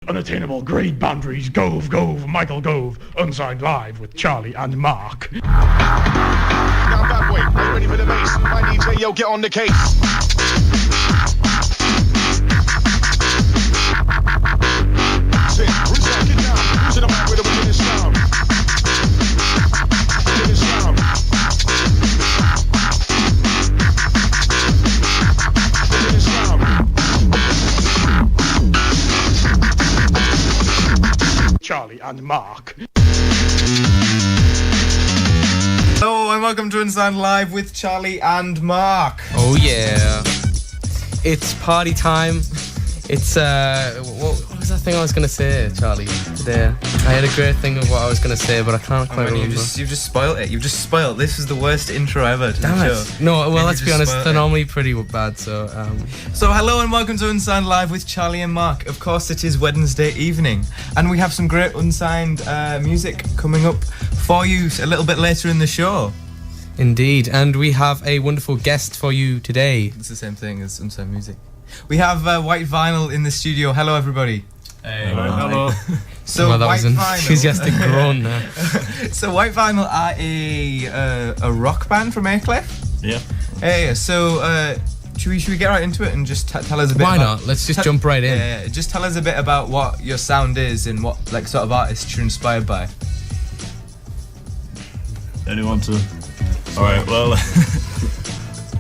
Unattainable grade boundaries, Gove, Michael Gove, Unsigned live with Charlie and Mark. Now bad boy, are you ready for the bass? My DJ, yo, get on the case. Sit, who's that? Get down. Who's in the mic with a wicked sound? Wicked sound. Wicked sound. Charlie and Mark. Hello and welcome to Unsigned Live with Charlie and Mark. Oh yeah, it's party time. It's what was that thing I was gonna say, Charlie? Today I had a great thing of what I was gonna say, but I can't quite remember. You've just spoiled it. You've just spoiled. This is the worst intro ever to the show. No, well, let's be honest. They're normally pretty bad. So hello and welcome to Unsigned Live with Charlie and Mark. Of course, it is Wednesday evening, and we have some great unsigned music coming up for you a little bit later in the show. Indeed, and we have a wonderful guest for you today. It's the same thing as unsigned music. We have White Vinyl in the studio. Hello, everybody. Hey. Hello. So well, that White was an Vinyl. enthusiastic groan there. So White Vinyl are a rock band from Aycliffe. Yeah. Hey, so should we get right into it and just tell us a bit? Why not? Let's just jump right in. Yeah, just tell us a bit about what your sound is and what like sort of artists you're inspired by. Anyone to? All right. Well,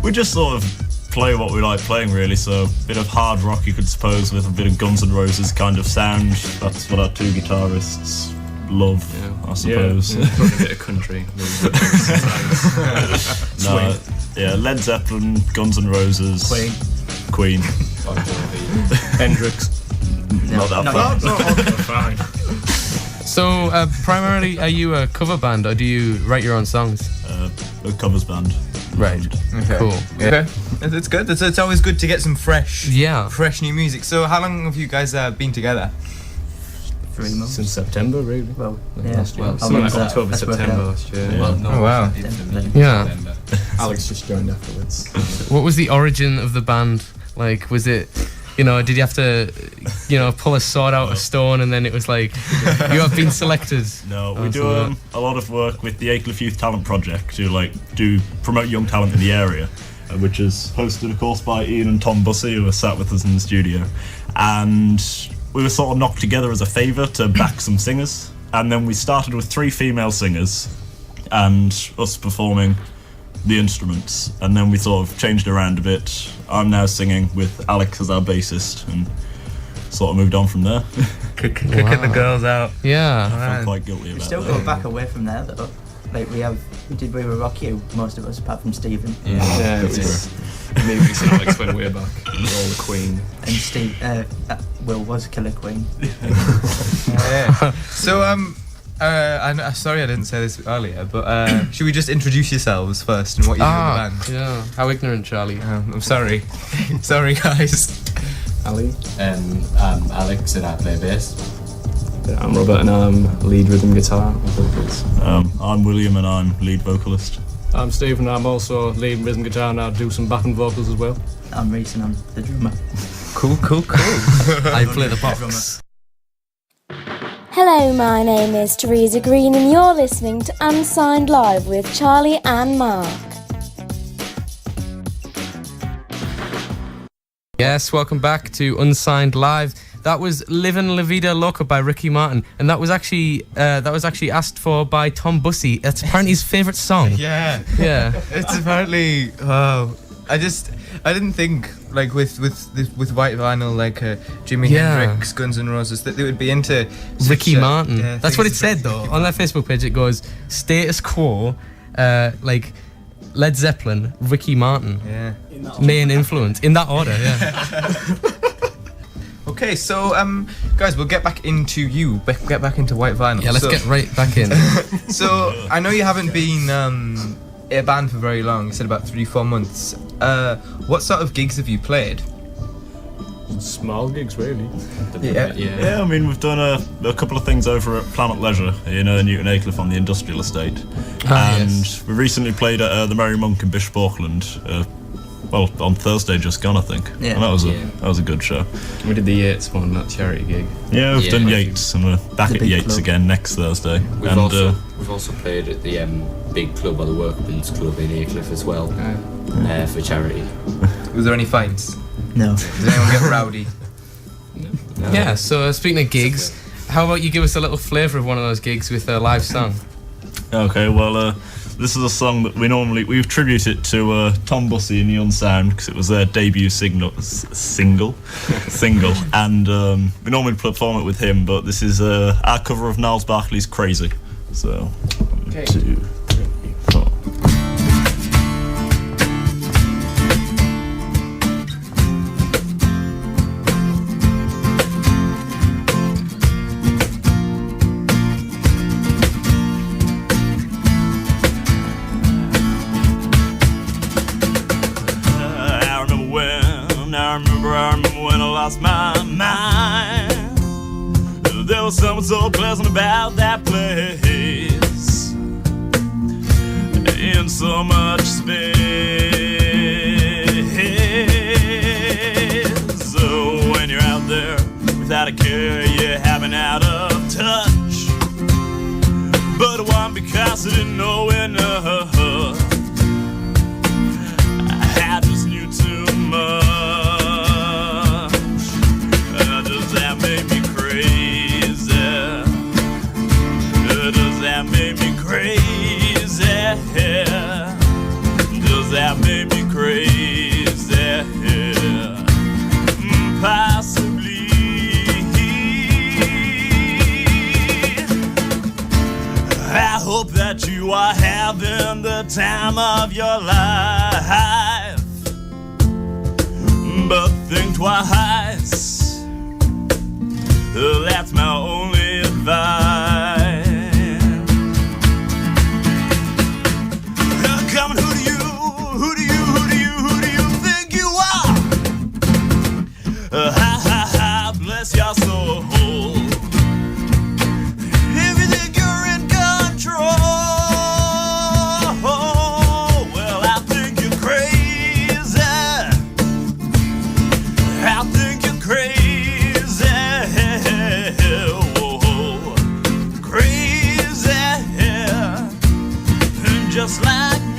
we just sort of play what we like playing, really. So a bit of hard rock, you could suppose, with a bit of Guns N' Roses kind of sound. That's what our two guitarists love, I suppose. Yeah, a bit of country. No, yeah, Led Zeppelin, Guns N' Roses, Queen. Hendrix. Not that far. Fine. So, primarily, are you a cover band or do you write your own songs? A covers band. Right. Okay. Cool. Okay. It's good. It's always good to get some fresh new music. So how long have you guys been together? 3 months. Since September, really. Well, last year. Well, Something like that? October, Let's work it September out. last year. Yeah. Well, no, Oh, wow. Yeah. Alex just joined afterwards. What was the origin of the band? Like, was it, did you have to, pull a sword out of stone and then it was like, you have been selected? No, we do a lot of work with the Aycliffe Youth Talent Project to promote young talent in the area, which is hosted, of course, by Ian and Tom Bussey, who are sat with us in the studio. And we were sort of knocked together as a favour to back some singers. And then we started with 3 female singers and us performing the instruments, and then we sort of changed around a bit. I'm now singing with Alex as our bassist, and sort of moved on from there. Kicking the girls out. Yeah. I feel quite guilty We about still that. go back away from there though. Like we were Rock You, most of us, apart from Stephen. Yeah, it was me, Reese and Alex went way back. We were all the Queen. And Steve, Will was Killer Queen. Yeah. So I'm sorry I didn't say this earlier, but should we just introduce yourselves first and what you do in the band? Yeah. How ignorant, Charlie. I'm sorry. Sorry, guys. Ali. I'm Alex and I play bass. I'm Robert and I'm lead rhythm guitar and vocals. I'm William and I'm lead vocalist. I'm Steve and I'm also lead rhythm guitar and I do some backing vocals as well. I'm Reese and I'm the drummer. Cool. I play the box. Hello, my name is Teresa Green and you're listening to Unsigned Live with Charlie and Mark. Yes, welcome back to Unsigned Live. That was Livin' La Vida Loca by Ricky Martin, and that was actually asked for by Tom Bussey. That's apparently his favourite song. Yeah. It's apparently. Oh, I didn't think like with White Vinyl like Jimi Hendrix, Guns N' Roses that they would be into Ricky Martin. That's what it said Ricky though Martin. on their Facebook page. It goes status quo, like Led Zeppelin, Ricky Martin. Yeah. Main influence in that order. Yeah. Okay, so guys, we'll get back into get back into White Vinyl. Yeah, let's get right back in. So I know you haven't been a band for very long. You said about 3-4 months. What sort of gigs have you played? Small gigs, really. Yeah, I mean, we've done a couple of things over at Planet Leisure, Newton Aycliffe on the industrial estate. And we recently played at the Merry Monk in Bishop Auckland, on Thursday just gone, I think. Yeah. And that was a good show. We did the Yates one, that charity gig. Yeah, we've done Yates, and we're back The at big Yates club. again next Thursday. We've also played at the big club or the Workman's Club in Aycliffe as well for charity. Was there any fights? No. Did anyone get rowdy? Yeah, so speaking of gigs, how about you give us a little flavour of one of those gigs with a live song? Okay, well, this is a song that we tribute it to Tom Bussey and the Unsigned because it was their debut single, and we normally perform it with him, but this is our cover of Gnarls Barkley's Crazy. So, 1, 2, 3, 4. I remember when I lost my mind. There was something so pleasant about that place, in so much space. So when you're out there without a care, you're having out of touch. But it wasn't because I didn't know enough. I just knew too much. That made me crazy. Does that make me crazy? Does that make me crazy? Possibly. I hope that you are having the time of your life, but think twice. That's my only advice. Come on, who do you think you are? Bless your soul. If you think you're in control, well, I think you're crazy. I think you're crazy. Just like me.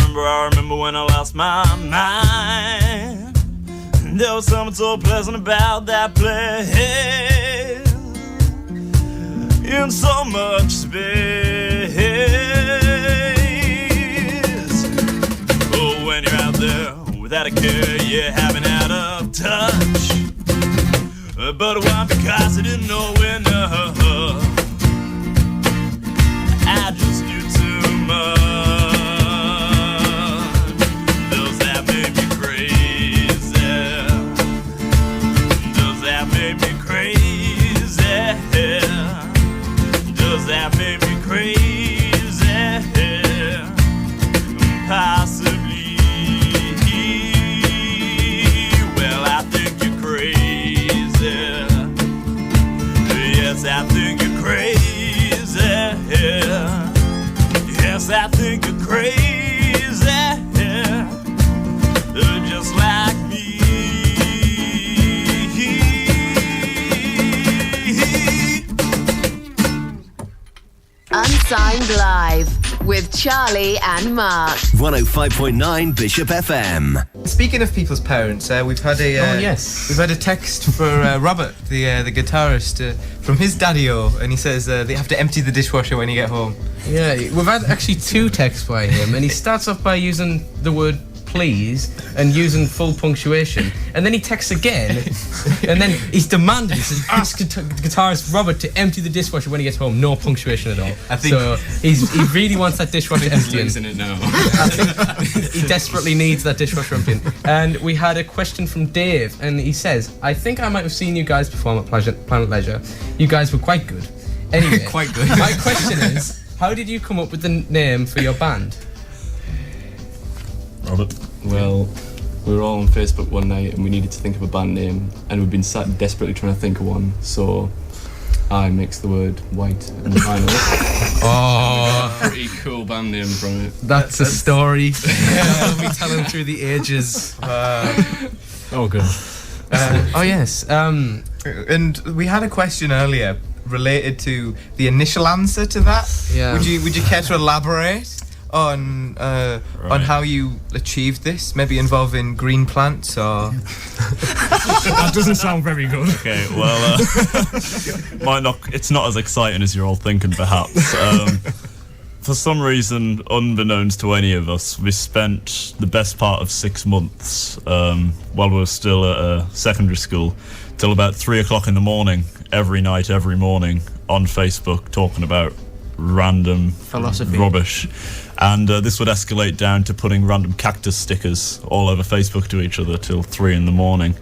I remember when I lost my mind. There was something so pleasant about that place, in so much space. Oh, when you're out there without a care, you're having out of touch. But why? Because I didn't know enough. I just knew too much. Does that make me crazy? Does that make me crazy? Does that make me crazy? Possibly. Well, I think you're crazy. Yes, I think you're crazy. Yes, I think you're crazy. Just like me. Unsigned Live with Charlie and Mark. 105.9 Bishop FM. Speaking of people's parents, we've had a we've had a text for Robert, the guitarist, from his daddy-o, and he says they have to empty the dishwasher when you get home. Yeah, we've had actually 2 texts by him, and he starts off by using the word please, and using full punctuation. And then he texts again, and then he's demanding, he says, ask guitarist Robert to empty the dishwasher when he gets home. No punctuation at all. So he really wants that dishwasher emptying. He's losing it now. He desperately needs that dishwasher emptying. And we had a question from Dave, and he says, I think I might have seen you guys perform at Planet Leisure. You guys were quite good. Anyway, Quite good. my question is, how did you come up with the name for your band? Robert. Well, we were all on Facebook one night and we needed to think of a band name, and we've been sat desperately trying to think of one. So I mixed the word white and vinyl. Oh, Pretty cool band name from it. that's a story. We'll be telling through the ages. Oh, good. Oh yes. And we had a question earlier related to the initial answer to that. Yeah. Would you care to elaborate on how you achieved this? Maybe involving green plants or. That doesn't sound very good. Okay, well, it's not as exciting as you're all thinking, perhaps. For some reason, unbeknownst to any of us, we spent the best part of 6 months while we were still at secondary school, till about 3 o'clock in the morning, every night, every morning, on Facebook, talking about random Philosophy. rubbish. And this would escalate down to putting random cactus stickers all over Facebook to each other till 3 in the morning.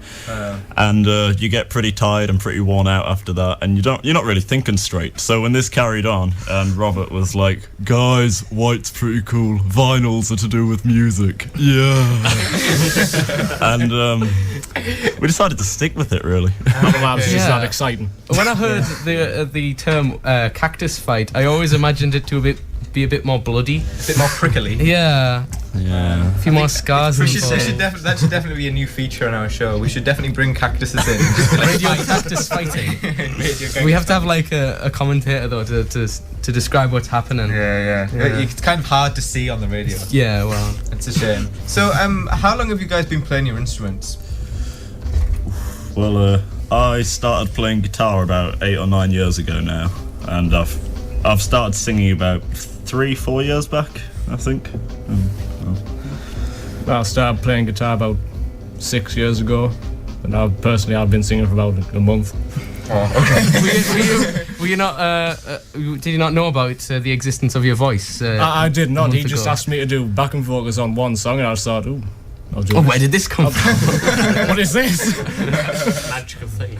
And you get pretty tired and pretty worn out after that, and you're not really thinking straight. So when this carried on, and Robert was like, "Guys, white's pretty cool. Vinyls are to do with music." Yeah. And we decided to stick with it, really. Otherwise, it's just not exciting. When I heard the term cactus fight, I always imagined it to be a bit more bloody, A bit more prickly. Yeah. Yeah. A few more scars. That should definitely be a new feature on our show. We should definitely bring cactuses in. Just be like, Radio cactus fighting. Radio cactus. We have to have like a commentator though to describe what's happening. Yeah. It's kind of hard to see on the radio. Yeah, well, It's a shame. So, how long have you guys been playing your instruments? Well, I started playing guitar about 8 or 9 years ago now, and I've started singing about 3-4 years back, I think. Well, I started playing guitar about 6 years ago, and I've been singing for about a month. Oh, okay. were you not? Did you not know about the existence of your voice? I did not. He just ago? asked me to do backing vocals on one song, and I just thought, I'll do Where did this come from? What is this? Magical thing.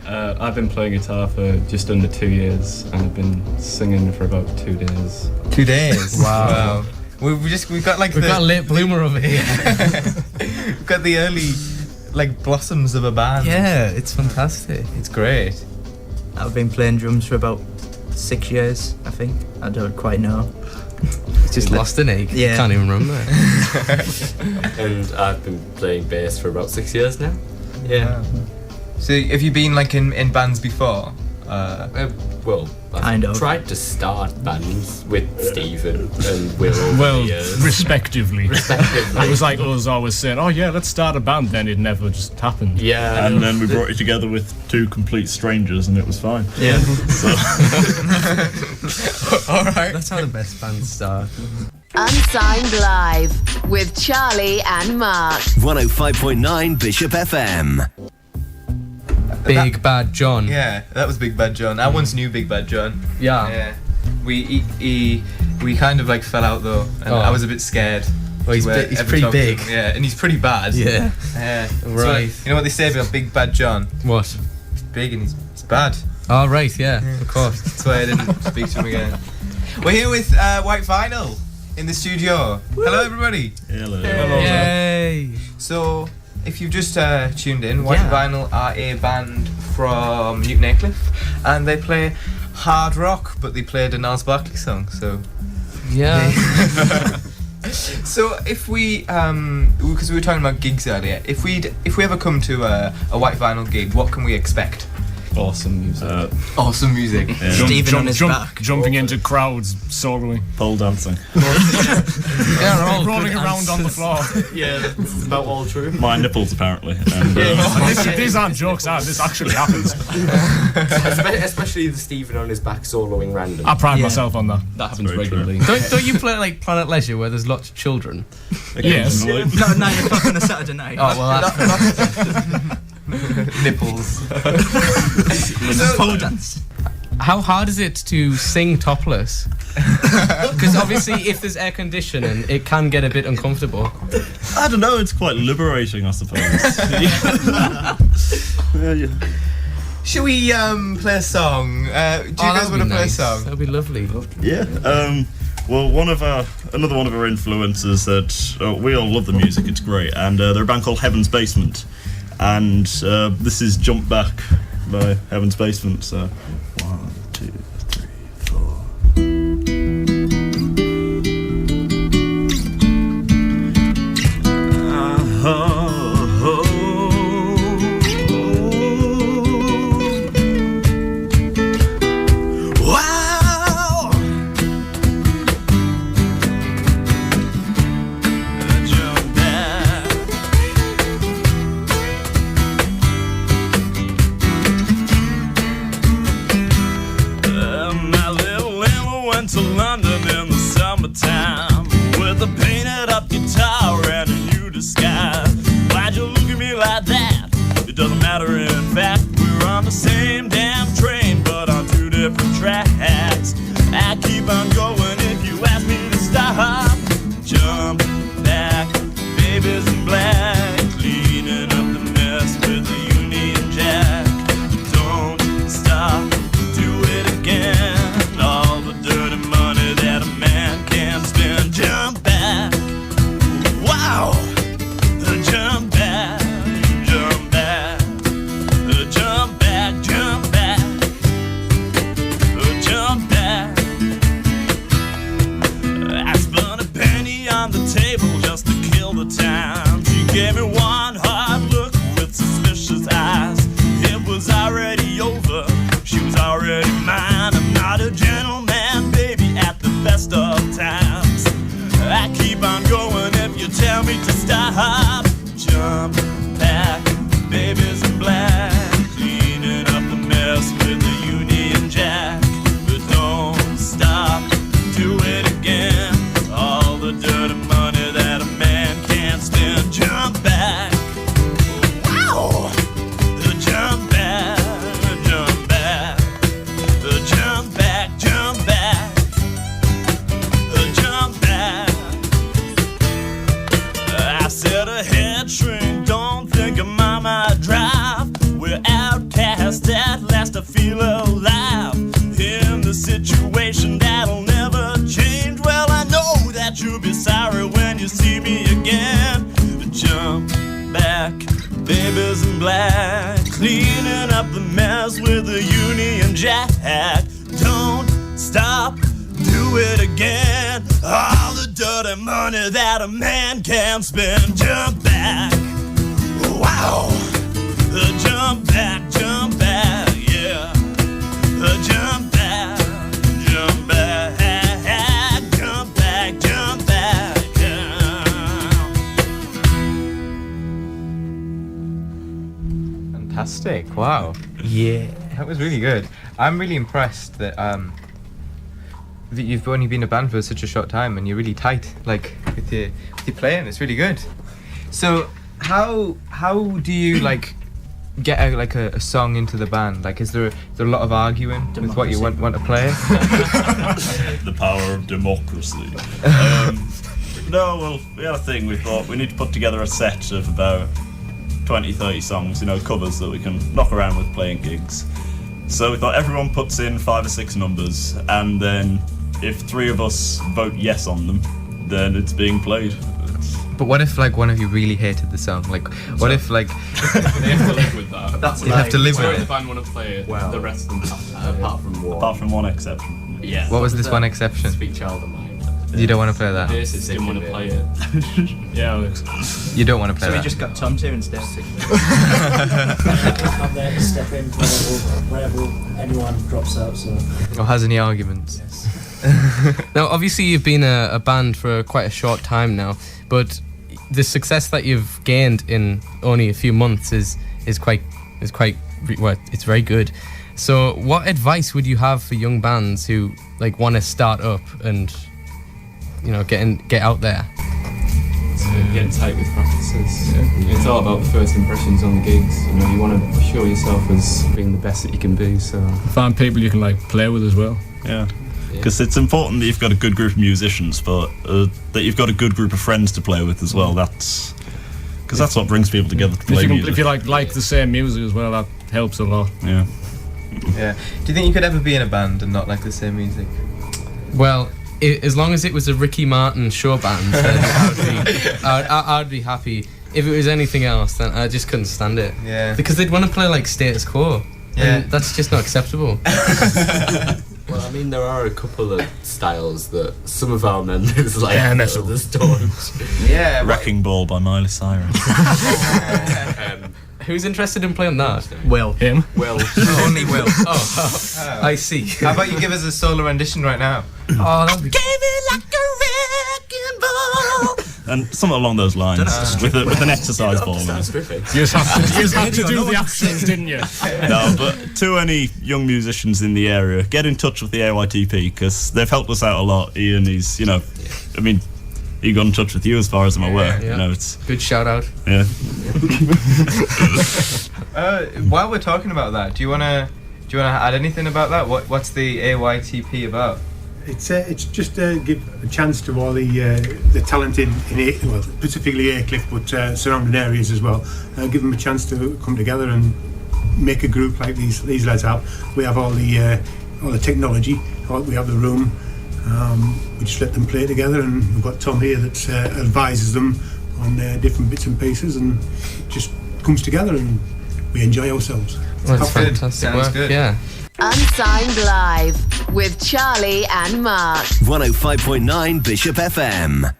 I've been playing guitar for just under 2 years, and I've been singing for about 2 days. 2 days. Wow. We've got a late bloomer over here. We've got the early blossoms of a band. Yeah, it's fantastic. It's great. I've been playing drums for about 6 years, I think. I don't quite know. It's just lost an egg. Yeah. Can't even remember. And I've been playing bass for about 6 years now. Yeah. So have you been in bands before? Well, I've tried to start bands with Stephen and Will over the years. Respectively. It was like us always saying, "Oh yeah, let's start a band." Then it never just happened. Yeah. And then we brought it together with 2 complete strangers, and it was fine. Yeah. So. All right. That's how the best bands start. Unsigned Live with Charlie and Mark. 105.9 Bishop FM. Big Bad John. Yeah, that was Big Bad John. I once knew Big Bad John. Yeah. We kind of fell out though, and I was a bit scared. Well, he's pretty big. Yeah, and he's pretty bad. Yeah. Right. So, you know what they say about Big Bad John? What? He's big and he's bad. Oh, right, yeah, of course. That's why I didn't speak to him again. We're here with White Vinyl in the studio. Woo. Hello, everybody. Hello. Yay. So, if you've just tuned in, White Vinyl are a band from Newton Aycliffe, and they play hard rock, but they played a Gnarls Barkley song, so... Yeah. So if we, because we were talking about gigs earlier, if we ever come to a White Vinyl gig, what can we expect? Awesome music. Awesome music. Yeah. Stephen on his back. Jumping into crowds, soloing. Pole dancing. Rolling around on the floor. Yeah, that's about all true. My nipples, apparently. And, These aren't jokes, this actually happens. Especially the Stephen on his back soloing random. I pride myself on that. That happens regularly. Don't you play like Planet Leisure where there's lots of children? Yes. Not at 9 o'clock on a Saturday night. Oh well, that's Nipples. Pole dance. How hard is it to sing topless? Because obviously, if there's air conditioning, it can get a bit uncomfortable. I don't know, it's quite liberating, I suppose. Yeah. Should we play a song? Do you guys want to play a song? That'd be lovely. Yeah. Well, another one of our influences that we all love the music. It's great, and they're a band called Heaven's Basement, and this is "Jump Back" by Heaven's Basement. So, 1, 2, 3, 4. To London in the summertime with a painted up guitar and a new disguise. Why'd you look at me like that? It doesn't matter, in fact, we're on the same damn train but on 2 different tracks. I keep on going if you ask me to stop. Jump back, babies in black, cleaning up the mess with the Union Jack. Don't stop, do it again. All the dirty money that a man can spend. Jump back, wow. Jump back, jump back, jump back, jump back, jump back. I spun a penny on the table just to kill the time. She gave me one hard look with suspicious eyes. It was already over, she was already mine. I'm not a gentleman, baby, at the best of times. I keep on going if you tell me to stop. Jump back, babies in black, cleaning up the mess with the Union Jack. But don't stop, do it again. All the dirty money that a man can't spend. Jump back, wow. Jump back, jump back, jump back, jump back, jump back. I said ahead, shrink, don't think of my drive. We're outcast, at last I feel alive. In the situation that'll never change. Well, I know that you'll be sorry when you see me again. Jump back, babies in black, cleaning up the mess with the Union Jack. Don't stop, do it again. All the dirty money that a man can spend. Jump back, wow. Jump back, yeah. Jump back, jump back, jump back, jump back, yeah. Fantastic! Wow. Yeah. That was really good. I'm really impressed that that you've only been a band for such a short time and you're really tight, like with your playing. It's really good. So how do you like get a song into the band? Like, is there a lot of arguing with what you want to play? The power of democracy. No, well, we had a thing. We thought we need to put together a set of about 20-30 songs, covers that we can knock around with playing gigs. So we thought everyone puts in 5 or 6 numbers, and then if 3 of us vote yes on them, then it's being played. But what if like one of you really hated the song? Like, what if like they have to live with that? They have to live with if it. the band want to play it, the rest of them have to. Apart from one. Apart from one exception. Yeah. What was this one exception? Sweet Child of Mine. You don't want to play that. Bassist didn't want to play it. Yeah, Alex. You don't want to play So that. we just got Tom to instead. I'm there to step in wherever anyone drops out. So. Or has any arguments? Now, obviously, you've been a band for quite a short time now, but the success that you've gained in only a few months is quite well, it's very good. So, what advice would you have for young bands who like want to start up and get out there? So get tight with practices. It's all about first impressions on the gigs. You want to show yourself as being the best that you can be. So Find people you can like play with as well. Yeah. Because it's important that you've got a good group of musicians, but that you've got a good group of friends to play with as well. That's what brings people together to play music. If you like the same music as well, that helps a lot. Yeah. Yeah. Do you think you could ever be in a band and not like the same music? Well, as long as it was a Ricky Martin show band, then I'd be happy. If it was anything else, then I just couldn't stand it. Yeah. Because they'd want to play like Status Quo. Yeah. And that's just not acceptable. Well, I mean, there are a couple of styles that some of our members like, and others don't. Yeah. Wrecking Ball by Miley Cyrus. Who's interested in playing that? Will. Him? Will. Only Will. Oh, I see. How about you give us a solo rendition right now? Oh, that'd be... Gave it like a wrecking ball. And something along those lines. With an exercise ball. Man. You just have to do the actions, didn't you? No, but to any young musicians in the area, get in touch with the AYTP because they've helped us out a lot. Ian, he got in touch with you as far as I'm aware. Yeah. It's good shout out. Yeah. While we're talking about that, do you wanna add anything about that? What's the AYTP about? It's just to give a chance to all the talent in specifically Aycliffe, but surrounding areas as well. Give them a chance to come together and make a group like these lads have. We have all the technology. We have the room. We just let them play together, and we've got Tom here that advises them on different bits and pieces, and it just comes together, and we enjoy ourselves. Well, that's fantastic work. Good. Yeah. Unsigned Live with Charlie and Mark. 105.9 Bishop FM.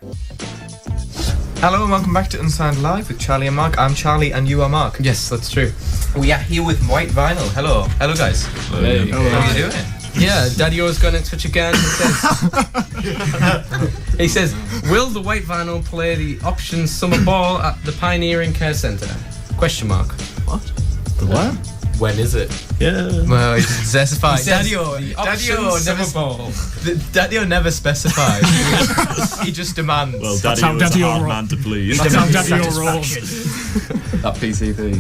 Hello and welcome back to Unsigned Live with Charlie and Mark. I'm Charlie and you are Mark. Yes, that's true. We are here with White Vinyl. Hello guys. Hey. Hello. How are you doing? Yeah, Daddy O's gone in touch again. He says, will the White Vinyl play the Options Summer Ball at the Pioneering Care Centre? Question mark. What? The what? When is it? Yeah. Well, he didn't specify. Daddy-O never specified. He just demands. Well, Daddy-O is a hard man to please. That's how Daddy-O rolls. That PCP.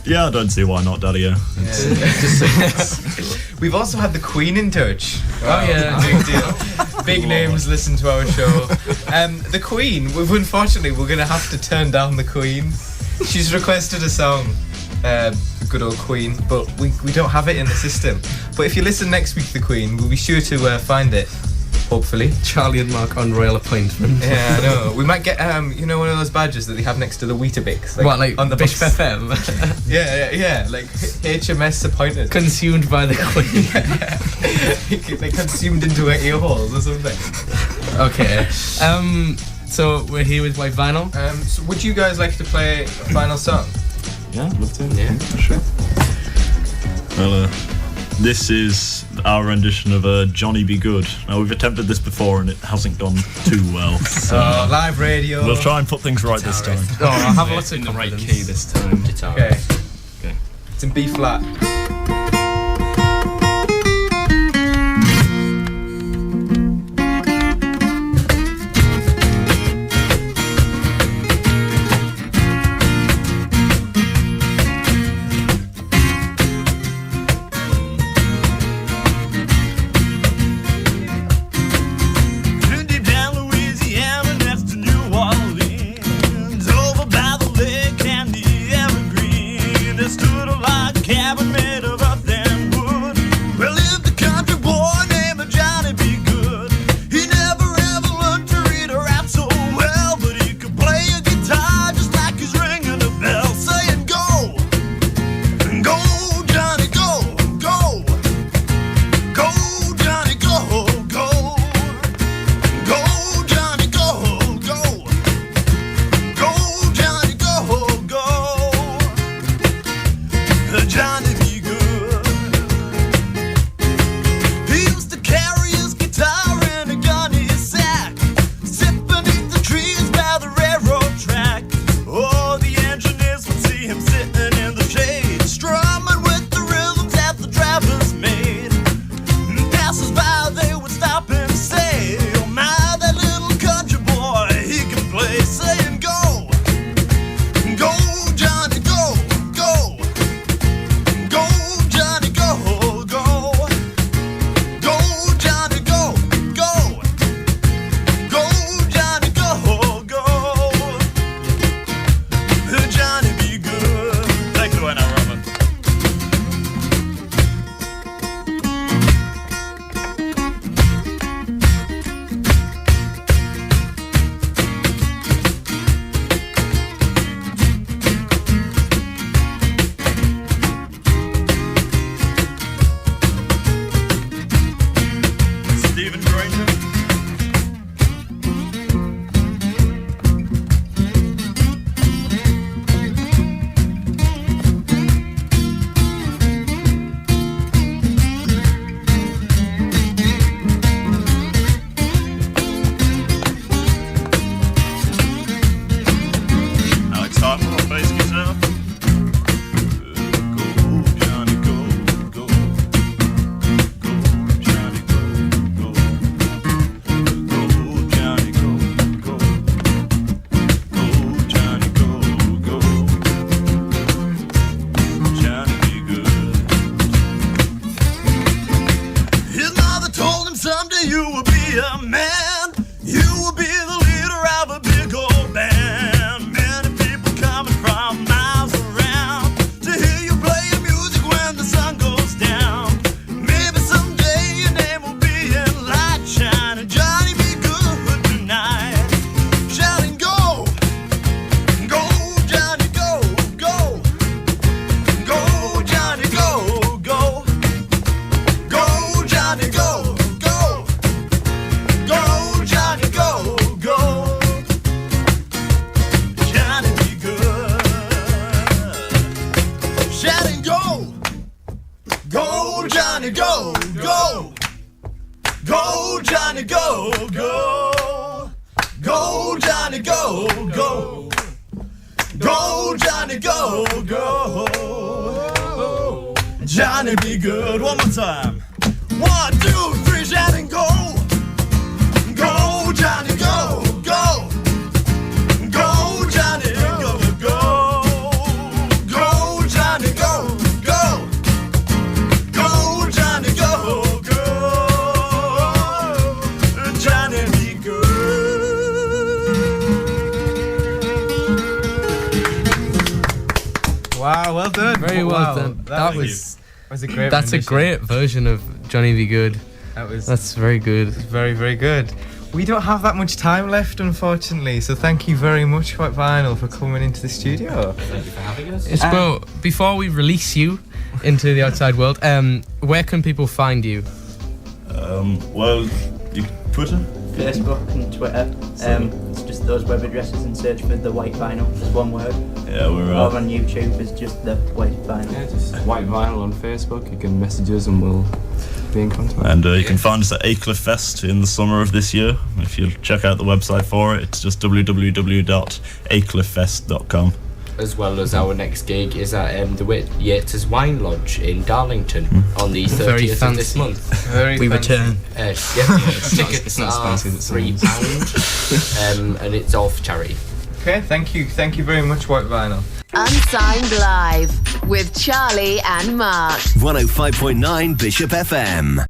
Yeah, I don't see why not Daddy-O. We've also had the Queen in touch. Oh yeah, big deal. Big names listen to our show. The Queen. Unfortunately, we're gonna have to turn down the Queen. She's requested a song. Good old Queen, but we don't have it in the system. But if you listen next week to the Queen, we'll be sure to find it. Hopefully. Charlie and Mark on royal appointment. Yeah, I know. We might get one of those badges that they have next to the Weetabix. Like on the Bishop FM? yeah, like HMS appointed. Consumed by the Queen. They consumed into her ear holes or something. Okay. So we're here with White Vinyl. So would you guys like to play a final song? Yeah, I'd love to. Yeah, sure. Well, this is our rendition of Johnny Be Good. Now, we've attempted this before and it hasn't gone too well. So live radio. We'll try and put things right this time. Oh, I'll have lots of in the right key this time. Okay. It's in B flat. Cabin made of Stephen Granger. Alex Hartman on bass guitar. His mother told him someday you will be a man. You will be the leader of a big old band. Many people coming from miles around to hear you play your music when the sun goes down. Maybe someday your name will be in light shining. Johnny, be good tonight. Shouting go, go, Johnny, go, go, go, Johnny, go, go. Go, Johnny, go, go. Go, Johnny, go, go. Johnny, be good. Shouting go. Go, Johnny, go, go. Go, Johnny, go, go. Go, Johnny, go, go. Go, Johnny, go, go. Johnny, be good. One more time. 1, 2, 3, shouting go. Go, Johnny, go, go. Go, Johnny, go, go. Go, Johnny, go, go. Go, Johnny, go, go. Johnny, be Wow, well done. Very well Wow, done. That was a great. That's a rendition. great version of Johnny Be Good. That's very good. Very, very good. We don't have that much time left, unfortunately, so thank you very much, White Vinyl, for coming into the studio. Thank you for having us. Well, before we release you into the outside world, where can people find you? Well, Twitter? Facebook and Twitter. It's just those web addresses and search for The White Vinyl, just one word. Yeah, we're Or on YouTube is just The White Vinyl. Yeah, just White Vinyl on Facebook. You can message us and we'll be in contact. And you can find us at Aycliffe Fest in the summer of this year. If you check out the website for it, it's just www.aycliffefest.com. As well as our next gig is at the Yates' Wine Lodge in Darlington on the 30th of this month. We return. Tickets are £3 and it's all for charity. Okay, thank you very much, White Vinyl. Unsigned Live with Charlie and Mark. 105.9 Bishop FM.